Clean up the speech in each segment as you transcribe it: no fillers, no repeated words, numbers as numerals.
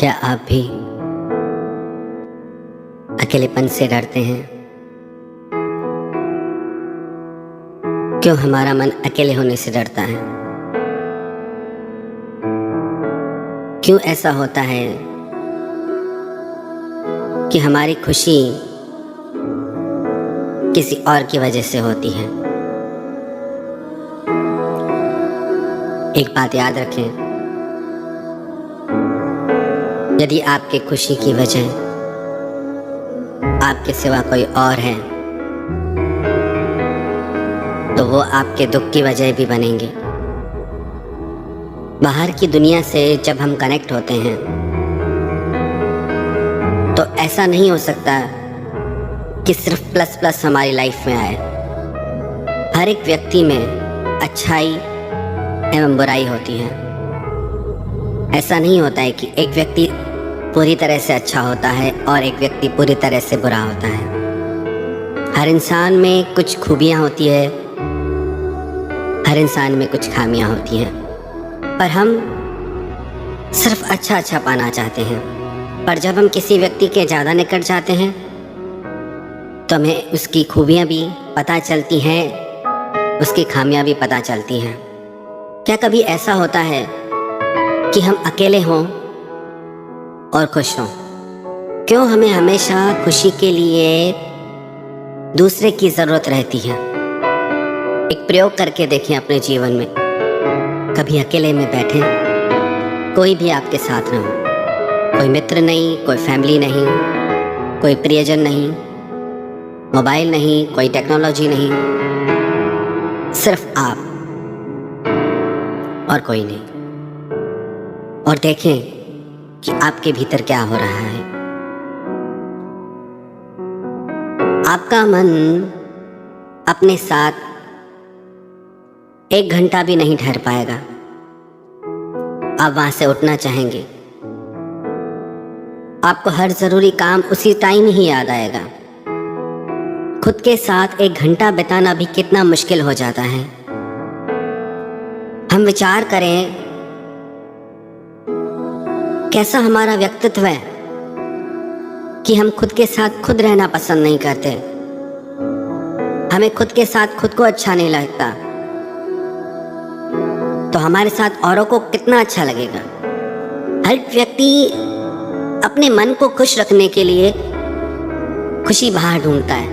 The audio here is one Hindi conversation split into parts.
क्या आप भी अकेलेपन से डरते हैं? क्यों हमारा मन अकेले होने से डरता है? क्यों ऐसा होता है कि हमारी खुशी किसी और की वजह से होती है? एक बात याद रखें, यदि आपके खुशी की वजह आपके सिवा कोई और है तो वो आपके दुख की वजह भी बनेंगे। बाहर की दुनिया से जब हम कनेक्ट होते हैं तो ऐसा नहीं हो सकता कि सिर्फ प्लस प्लस हमारी लाइफ में आए। हर एक व्यक्ति में अच्छाई एवं बुराई होती है। ऐसा नहीं होता है कि एक व्यक्ति पूरी तरह से अच्छा होता है और एक व्यक्ति पूरी तरह से बुरा होता है। हर इंसान में कुछ खूबियां होती है, हर इंसान में कुछ खामियां होती हैं, पर हम सिर्फ अच्छा अच्छा पाना चाहते हैं। पर जब हम किसी व्यक्ति के ज़्यादा निकट जाते हैं तो हमें उसकी खूबियां भी पता चलती हैं, उसकी खामियां भी पता चलती हैं। क्या कभी ऐसा होता है कि हम अकेले हों और खुश हों? क्यों हमें हमेशा खुशी के लिए दूसरे की ज़रूरत रहती है? एक प्रयोग करके देखें अपने जीवन में। कभी अकेले में बैठे, कोई भी आपके साथ ना हो, कोई मित्र नहीं, कोई फैमिली नहीं, कोई प्रियजन नहीं, मोबाइल नहीं, कोई टेक्नोलॉजी नहीं, सिर्फ आप और कोई नहीं। और देखें कि आपके भीतर क्या हो रहा है। आपका मन अपने साथ 1 घंटा भी नहीं ठहर पाएगा। आप वहां से उठना चाहेंगे, आपको हर जरूरी काम उसी टाइम ही याद आएगा। खुद के साथ 1 घंटा बिताना भी कितना मुश्किल हो जाता है। हम विचार करें कैसा हमारा व्यक्तित्व है कि हम खुद के साथ खुद रहना पसंद नहीं करते। हमें खुद के साथ खुद को अच्छा नहीं लगता, तो हमारे साथ औरों को कितना अच्छा लगेगा। हर व्यक्ति अपने मन को खुश रखने के लिए खुशी बाहर ढूंढता है,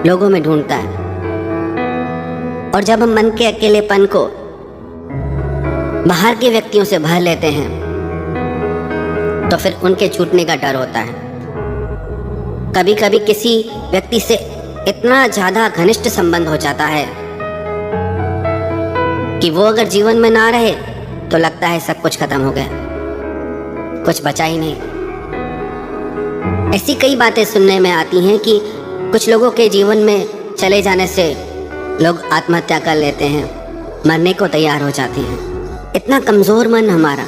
लोगों में ढूंढता है। और जब हम मन के अकेलेपन को बाहर के व्यक्तियों से भर लेते हैं तो फिर उनके छूटने का डर होता है। कभी कभी किसी व्यक्ति से इतना ज़्यादा घनिष्ठ संबंध हो जाता है कि वो अगर जीवन में ना रहे तो लगता है सब कुछ खत्म हो गया, कुछ बचा ही नहीं। ऐसी कई बातें सुनने में आती हैं कि कुछ लोगों के जीवन में चले जाने से लोग आत्महत्या कर लेते हैं, मरने को तैयार हो जाते हैं। इतना कमज़ोर मन हमारा।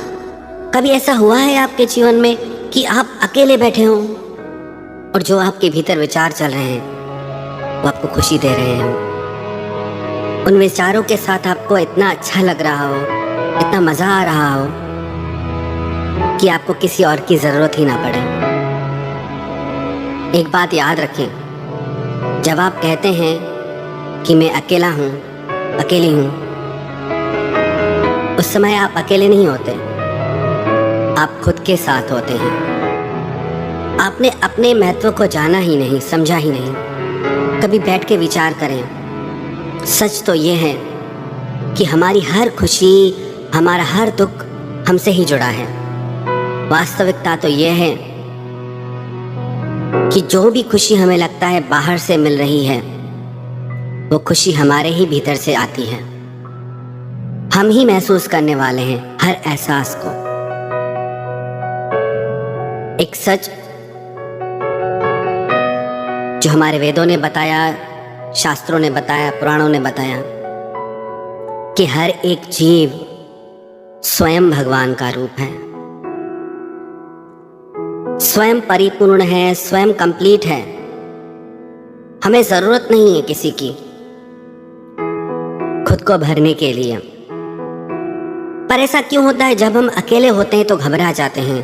कभी ऐसा हुआ है आपके जीवन में कि आप अकेले बैठे हों और जो आपके भीतर विचार चल रहे हैं वो आपको खुशी दे रहे हों? उन विचारों के साथ आपको इतना अच्छा लग रहा हो, इतना मज़ा आ रहा हो कि आपको किसी और की ज़रूरत ही ना पड़े। एक बात याद रखें, जब आप कहते हैं कि मैं अकेला हूँ, अकेली हूँ, उस समय आप अकेले नहीं होते, आप खुद के साथ होते हैं। आपने अपने महत्व को जाना ही नहीं, समझा ही नहीं। कभी बैठ के विचार करें। सच तो ये है कि हमारी हर खुशी, हमारा हर दुख हमसे ही जुड़ा है। वास्तविकता तो ये है कि जो भी खुशी हमें लगता है बाहर से मिल रही है, वो खुशी हमारे ही भीतर से आती है। हम ही महसूस करने वाले हैं हर एहसास को। एक सच जो हमारे वेदों ने बताया, शास्त्रों ने बताया, पुराणों ने बताया कि हर एक जीव स्वयं भगवान का रूप है, स्वयं परिपूर्ण है, स्वयं कंप्लीट है। हमें जरूरत नहीं है किसी की खुद को भरने के लिए। पर ऐसा क्यों होता है जब हम अकेले होते हैं तो घबरा जाते हैं,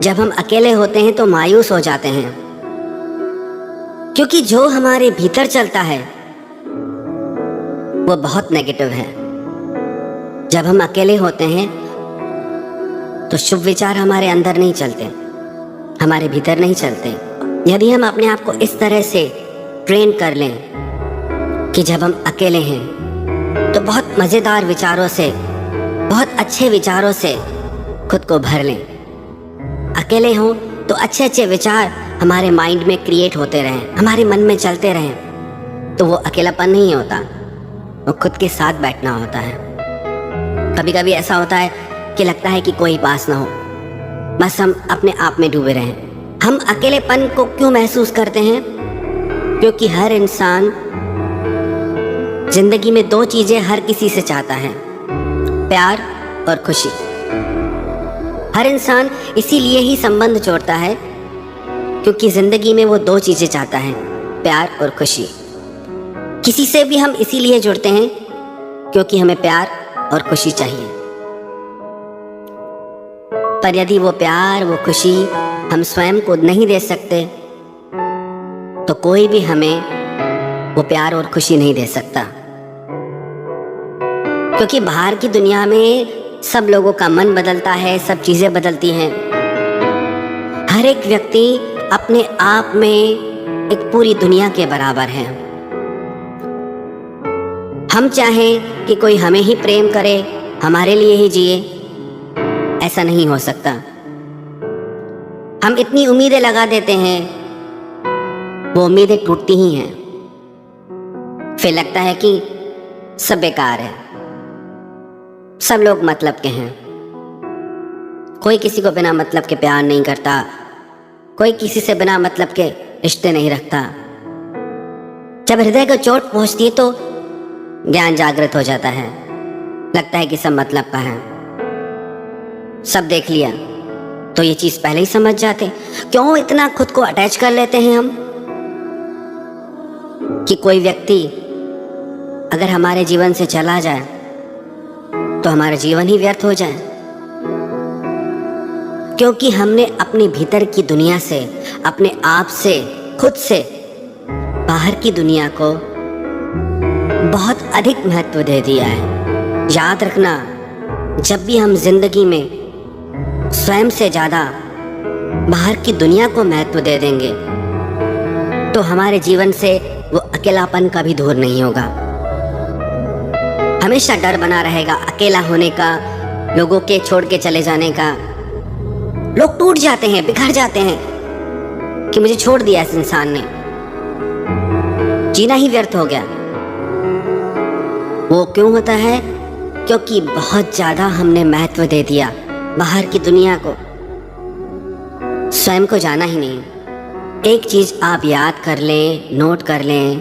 जब हम अकेले होते हैं तो मायूस हो जाते हैं, क्योंकि जो हमारे भीतर चलता है वो बहुत नेगेटिव है। जब हम अकेले होते हैं तो शुभ विचार हमारे अंदर नहीं चलते, हमारे भीतर नहीं चलते। यदि हम अपने आप को इस तरह से ट्रेन कर लें कि जब हम अकेले हैं तो बहुत मज़ेदार विचारों से, बहुत अच्छे विचारों से खुद को भर लें। अकेले हों तो अच्छे अच्छे विचार हमारे माइंड में क्रिएट होते रहें, हमारे मन में चलते रहें, तो वो अकेलापन नहीं होता, वो खुद के साथ बैठना होता है। कभी कभी ऐसा होता है कि लगता है कि कोई पास ना हो, बस हम अपने आप में डूबे रहें। हम अकेलेपन को क्यों महसूस करते हैं? क्योंकि हर इंसान जिंदगी में दो चीजें हर किसी से चाहता है, प्यार और खुशी। हर इंसान इसीलिए ही संबंध जोड़ता है, क्योंकि जिंदगी में वो दो चीजें चाहता है, प्यार और खुशी। किसी से भी हम इसीलिए जुड़ते हैं क्योंकि हमें प्यार और खुशी चाहिए। पर यदि वो प्यार, वो खुशी हम स्वयं को नहीं दे सकते तो कोई भी हमें वो प्यार और खुशी नहीं दे सकता। क्योंकि बाहर की दुनिया में सब लोगों का मन बदलता है, सब चीजें बदलती हैं। हर एक व्यक्ति अपने आप में एक पूरी दुनिया के बराबर है। हम चाहें कि कोई हमें ही प्रेम करे, हमारे लिए ही जिए, ऐसा नहीं हो सकता। हम इतनी उम्मीदें लगा देते हैं, वो उम्मीदें टूटती ही हैं। फिर लगता है कि सब बेकार है, सब लोग मतलब के हैं। कोई किसी को बिना मतलब के प्यार नहीं करता, कोई किसी से बिना मतलब के रिश्ते नहीं रखता। जब हृदय को चोट पहुंचती है तो ज्ञान जागृत हो जाता है, लगता है कि सब मतलब का है, सब देख लिया। तो ये चीज पहले ही समझ जाते। क्यों इतना खुद को अटैच कर लेते हैं हम कि कोई व्यक्ति अगर हमारे जीवन से चला जाए तो हमारा जीवन ही व्यर्थ हो जाए? क्योंकि हमने अपने भीतर की दुनिया से, अपने आप से, खुद से बाहर की दुनिया को बहुत अधिक महत्व दे दिया है। याद रखना, जब भी हम जिंदगी में स्वयं से ज़्यादा बाहर की दुनिया को महत्व दे देंगे तो हमारे जीवन से वो अकेलापन कभी दूर नहीं होगा। हमेशा डर बना रहेगा अकेला होने का, लोगों के छोड़ के चले जाने का। लोग टूट जाते हैं, बिखर जाते हैं कि मुझे छोड़ दिया इस इंसान ने, जीना ही व्यर्थ हो गया। वो क्यों होता है? क्योंकि बहुत ज्यादा हमने महत्व दे दिया बाहर की दुनिया को, स्वयं को जाना ही नहीं। एक चीज आप याद कर लें, नोट कर लें,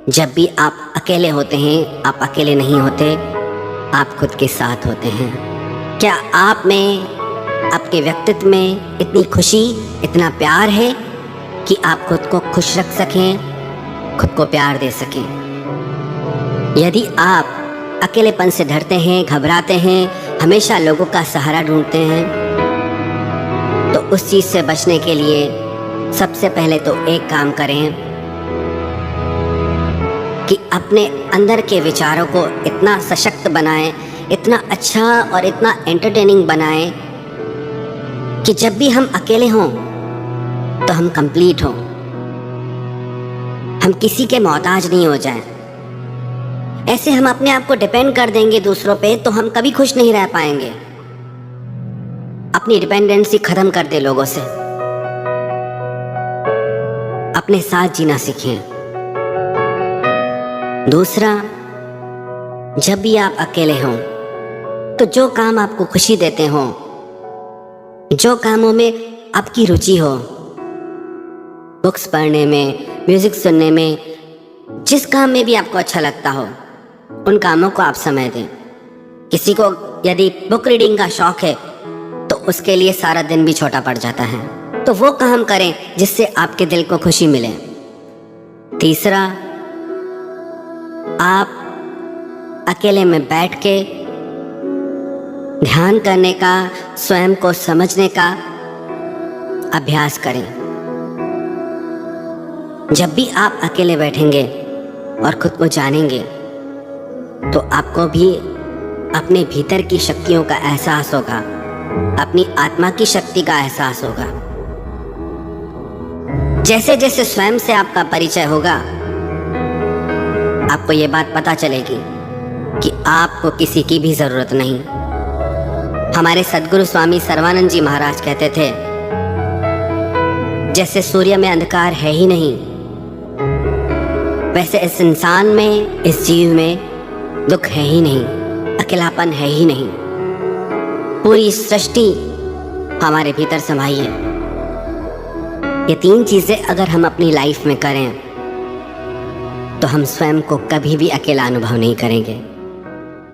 जब भी आप अकेले होते हैं, आप अकेले नहीं होते, आप खुद के साथ होते हैं। क्या आप में, आपके व्यक्तित्व में इतनी खुशी, इतना प्यार है कि आप खुद को खुश रख सकें, खुद को प्यार दे सकें? यदि आप अकेलेपन से डरते हैं, घबराते हैं, हमेशा लोगों का सहारा ढूंढते हैं, तो उस चीज से बचने के लिए सबसे पहले तो एक काम करें कि अपने अंदर के विचारों को इतना सशक्त बनाएं, इतना अच्छा और इतना एंटरटेनिंग बनाएं कि जब भी हम अकेले हों तो हम कंप्लीट हों, हम किसी के मोहताज नहीं हो जाएं। ऐसे हम अपने आप को डिपेंड कर देंगे दूसरों पे तो हम कभी खुश नहीं रह पाएंगे। अपनी डिपेंडेंसी खत्म कर दे लोगों से, अपने साथ जीना सीखें। दूसरा, जब भी आप अकेले हों तो जो काम आपको खुशी देते हों, जो कामों में आपकी रुचि हो, बुक्स पढ़ने में, म्यूजिक सुनने में, जिस काम में भी आपको अच्छा लगता हो, उन कामों को आप समय दें। किसी को यदि बुक रीडिंग का शौक है तो उसके लिए सारा दिन भी छोटा पड़ जाता है, तो वो काम करें जिससे आपके दिल को खुशी मिले। तीसरा, आप अकेले में बैठ के ध्यान करने का, स्वयं को समझने का अभ्यास करें। जब भी आप अकेले बैठेंगे और खुद को जानेंगे तो आपको भी अपने भीतर की शक्तियों का एहसास होगा, अपनी आत्मा की शक्ति का एहसास होगा। जैसे जैसे स्वयं से आपका परिचय होगा, आपको ये बात पता चलेगी कि आपको किसी की भी जरूरत नहीं। हमारे सद्गुरु स्वामी सर्वानंद जी महाराज कहते थे, जैसे सूर्य में अंधकार है ही नहीं, वैसे इस इंसान में, इस जीव में दुख है ही नहीं, अकेलापन है ही नहीं। पूरी सृष्टि हमारे भीतर समाई है। ये 3 चीजें अगर हम अपनी लाइफ में करें तो हम स्वयं को कभी भी अकेला अनुभव नहीं करेंगे।